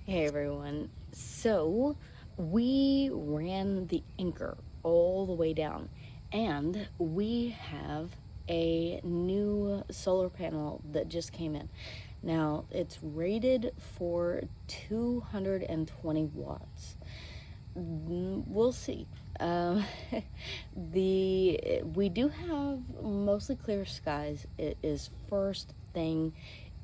Hey everyone, so we ran the Anker all the way down and we have a new solar panel that just came in. Now it's rated for 220 watts. We'll see. Um, we do have mostly clear skies. It is first thing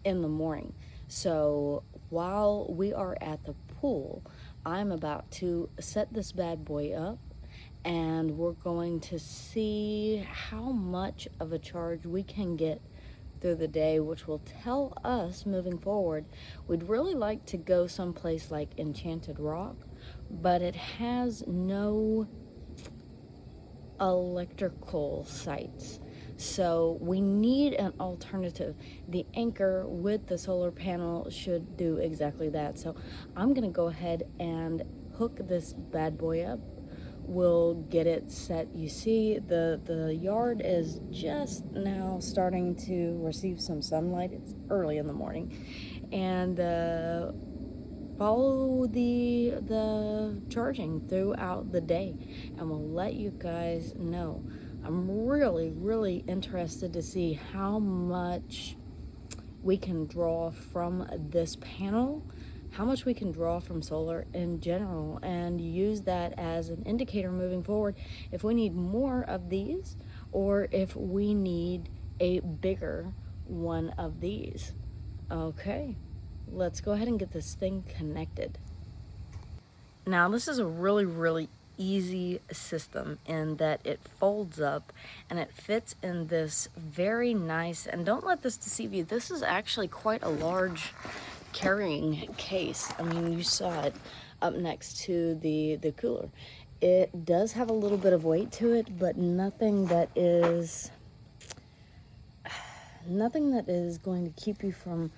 in the morning. So while we are at the pool, I'm about to set this bad boy up and we're going to see how much of a charge we can get through the day, which will tell us moving forward. We'd really like to go someplace like Enchanted Rock, but it has no electrical sites. So we need an alternative. The Anker with the solar panel should do exactly that. So I'm gonna go ahead and hook this bad boy up. We'll get it set. You see the yard is just now starting to receive some sunlight. It's early in the morning, and follow the charging throughout the day, and we'll let you guys know. I'm really interested to see how much we can draw from this panel, how much we can draw from solar in general, and use that as an indicator moving forward if we need more of these or if we need a bigger one of these. Okay, let's go ahead and get this thing connected. Now this is a really easy system in that it folds up and it fits in this very nice, and don't let this deceive you, this is actually quite a large carrying case. I mean, you saw it up next to the cooler. It does have a little bit of weight to it, but nothing that is going to keep you from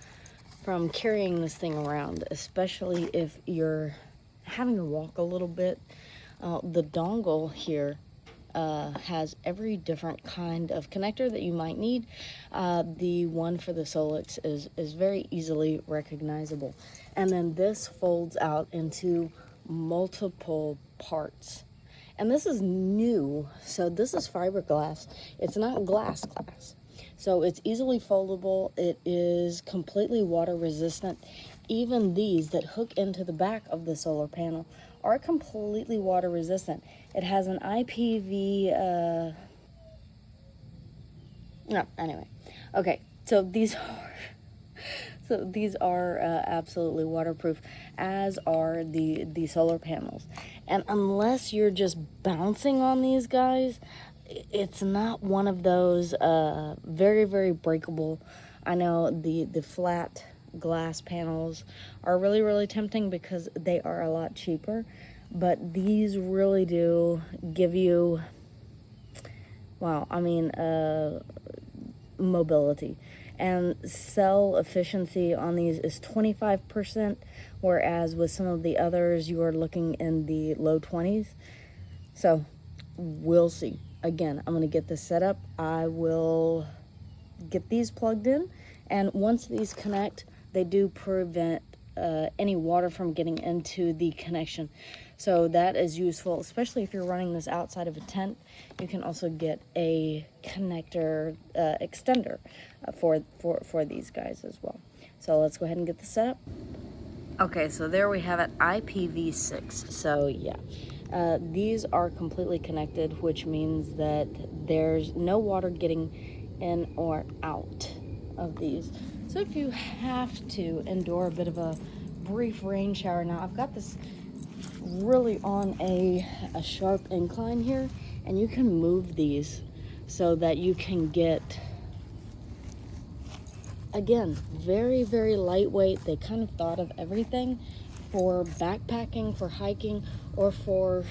carrying this thing around, especially if you're having to walk a little bit. The dongle here has every different kind of connector that you might need. The one for the SOLIX is very easily recognizable. And then this folds out into multiple parts. And this is new, so this is fiberglass. It's not glass. So it's easily foldable. It is completely water resistant. Even these that hook into the back of the solar panel are completely water resistant. It has an IPV, no, anyway. Okay, so these are absolutely waterproof, as are the solar panels. And unless you're just bouncing on these guys, it's not one of those very breakable. I know the flat glass panels are really tempting because they are a lot cheaper, but these really do give you, wow, I mean, mobility. And cell efficiency on these is 25%, whereas with some of the others you are looking in the low 20s. So we'll see. Again, I'm going to get this set up. I will get these plugged in, and once these connect, they do prevent any water from getting into the connection. So that is useful, especially if you're running this outside of a tent. You can also get a connector extender for these guys as well. So let's go ahead and get this set up. Okay, so there we have it, IPv6. So yeah, these are completely connected, which means that there's no water getting in or out of these. So if you have to endure a bit of a brief rain shower, now I've got this really on a sharp incline here, and you can move these so that you can get, again, very lightweight. They kind of thought of everything for backpacking, for hiking, or for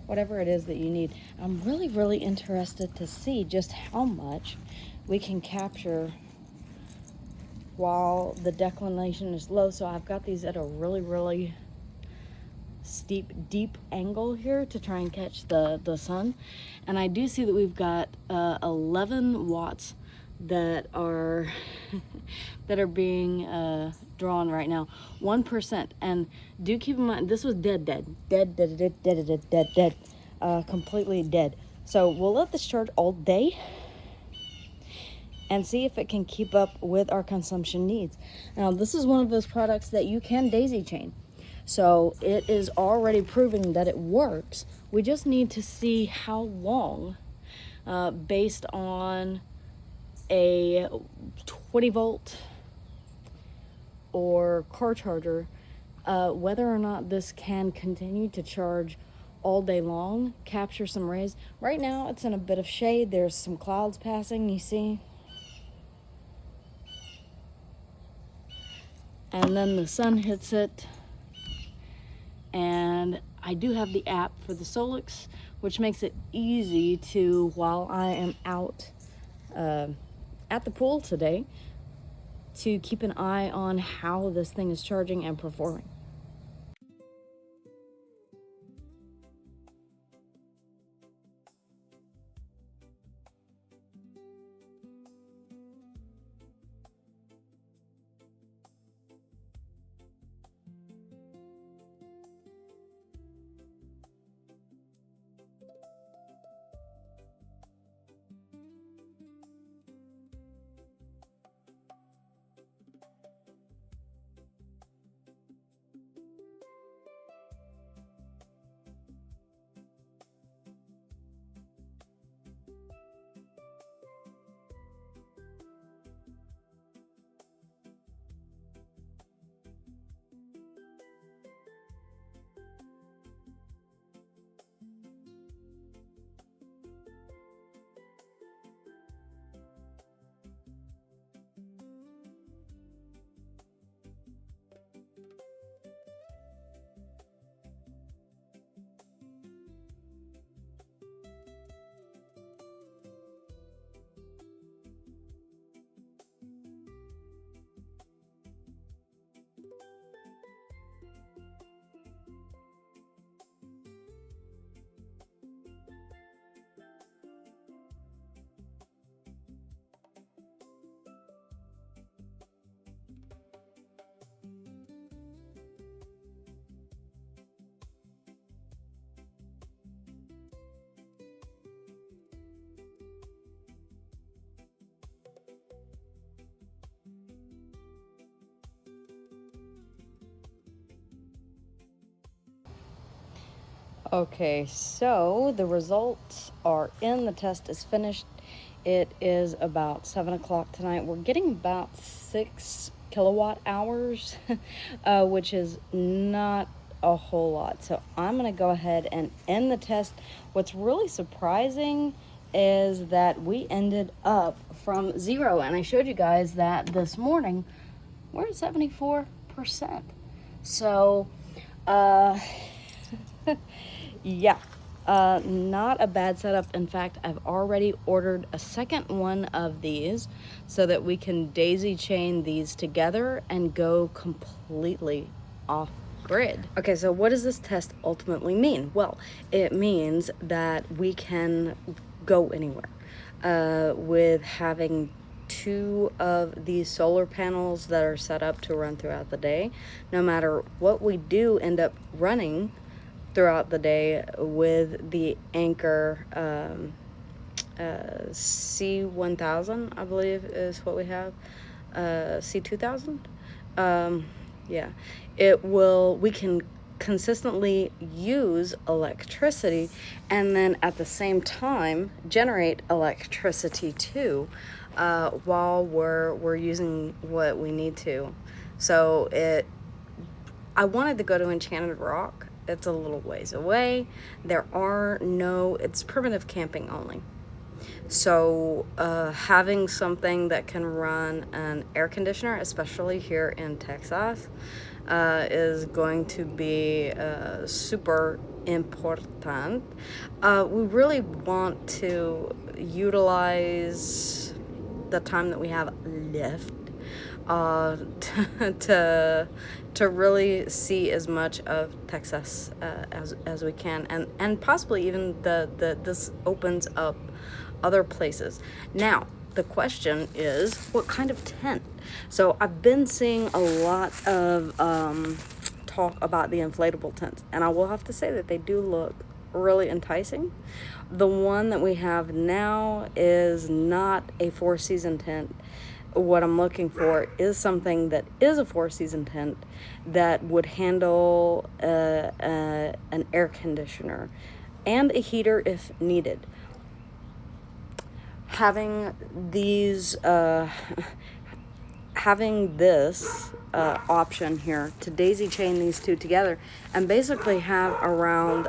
whatever it is that you need. I'm really interested to see just how much we can capture while the declination is low. So I've got these at a really steep, deep angle here to try and catch the sun. And I do see that we've got 11 watts that are that are being drawn right now. 1%. And do keep in mind, this was dead, completely dead. So we'll let this charge all day and see if it can keep up with our consumption needs. Now, this is one of those products that you can daisy chain. So it is already proving that it works. We just need to see how long, based on a 20 volt or car charger, whether or not this can continue to charge all day long, capture some rays. Right now it's in a bit of shade. There's some clouds passing, you see. And then the sun hits it. And I do have the app for the SOLIX, which makes it easy to, while I am out at the pool today, to keep an eye on how this thing is charging and performing. Okay, so the results are in. The test is finished. It is about 7 o'clock tonight. We're getting about 6 kilowatt hours, which is not a whole lot. So I'm going to go ahead and end the test. What's really surprising is that we ended up from 0. And I showed you guys that this morning we're at 74%. So, yeah, not a bad setup. In fact, I've already ordered a second one of these so that we can daisy chain these together and go completely off grid. Okay, so what does this test ultimately mean? Well, it means that we can go anywhere with having 2 of these solar panels that are set up to run throughout the day. No matter what we do end up running throughout the day with the Anker C1000, I believe is what we have, C2000. Yeah, we can consistently use electricity and then at the same time generate electricity too, while we're using what we need to. So I wanted to go to Enchanted Rock. It's a little ways away. It's primitive camping only. So having something that can run an air conditioner, especially here in Texas, is going to be super important. We really want to utilize the time that we have left to really see as much of Texas as we can, and possibly even this opens up other places. Now, the question is, what kind of tent? So I've been seeing a lot of talk about the inflatable tents, and I will have to say that they do look really enticing. The one that we have now is not a 4-season tent. What I'm looking for is something that is a 4-season tent that would handle an air conditioner and a heater if needed. Having these, having this option here to daisy chain these two together and basically have around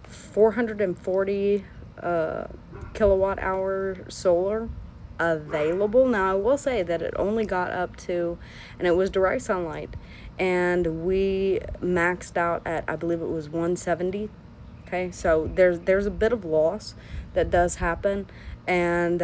440 kilowatt hour solar available. Now I will say that it only got up to, and it was direct sunlight, and we maxed out at, I believe it was 170. Okay, so there's a bit of loss that does happen, and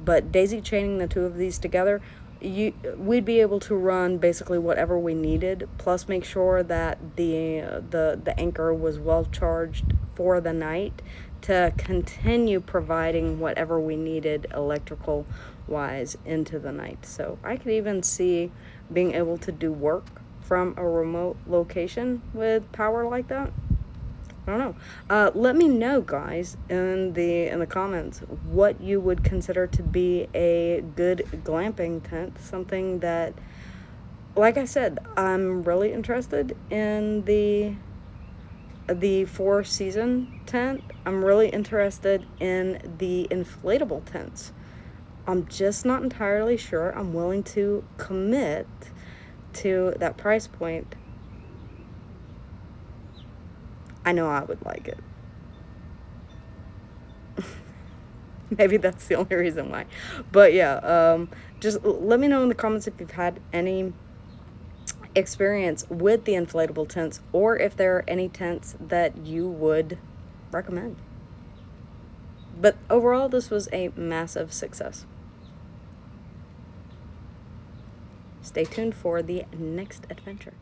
but daisy chaining the two of these together, we'd be able to run basically whatever we needed, plus make sure that the Anker was well charged for the night to continue providing whatever we needed electrical wise into the night. So I could even see being able to do work from a remote location with power like that. I don't know. Let me know, guys, in the comments what you would consider to be a good glamping tent. Something that, like I said, I'm really interested in the 4-season tent. I'm really interested in the inflatable tents. I'm just not entirely sure I'm willing to commit to that price point. I know I would like it. Maybe that's the only reason why. But yeah, just let me know in the comments if you've had any experience with the inflatable tents, or if there are any tents that you would recommend. But overall, this was a massive success. Stay tuned for the next adventure.